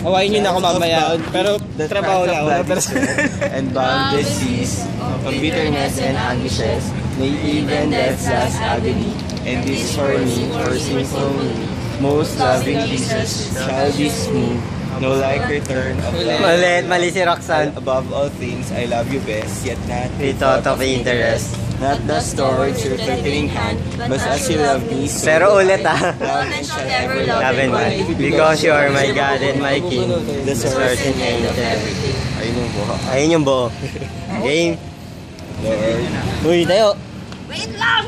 Awayin nyo na ako mamaya. Pero trabaho na ako. And boundless seas of bitterness and anguishes, may even death's last agony. And this for me, for sinful me, most loving Jesus, childish me, no like return of love. Mali si Roxanne. Above all things, I love you best, yet not We thought of interest. Not thus towards your threatening hand, but as you love me, so Pero ulit love and shall ever love Love and one. because you are my God and my King, The source and end of everything. Ayun yung buha. Ayun yung buo. Game. Lord, Uy, tayo. Wait lang!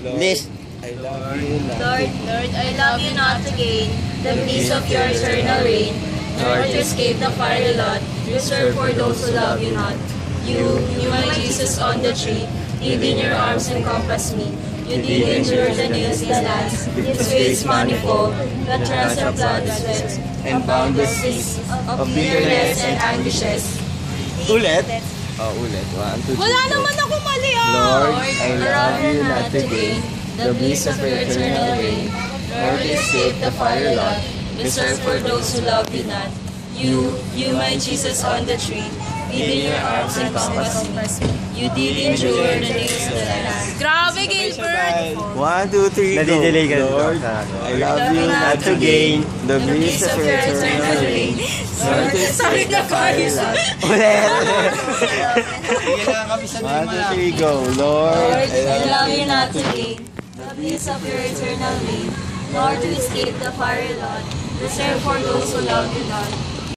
Lord, List. I love you not. Lord, I love you not to gain the peace of your eternal reign, nor to escape the fiery lot reserved for those who love you not. You, my Jesus on the tree, did in your arms encompass me. You did endure the nails that last, its ways manifold, the trance of blood, sweat, And boundless seas of bitterness and anguishes. Ulit? Oh, ulit. 1, 2, 3. Wala naman ako mali Lord, I love you not to gain the bliss of your eternal reign, nor to escape the fiery lot reserved for those who love you not. You, my Jesus on the tree, did in your arms encompass me. You did endure the nails that last. Grabe, Gilbert! 1, 2, 3, go. Nadidelay ka. Lord, I love you not to gain the bliss of your eternal reign, nor to escape the fiery lot. Ulit. 1, 2, 3, go. Lord, I love you not to gain the bliss of your eternal reign, nor to escape the fiery lot reserved for those who love you not.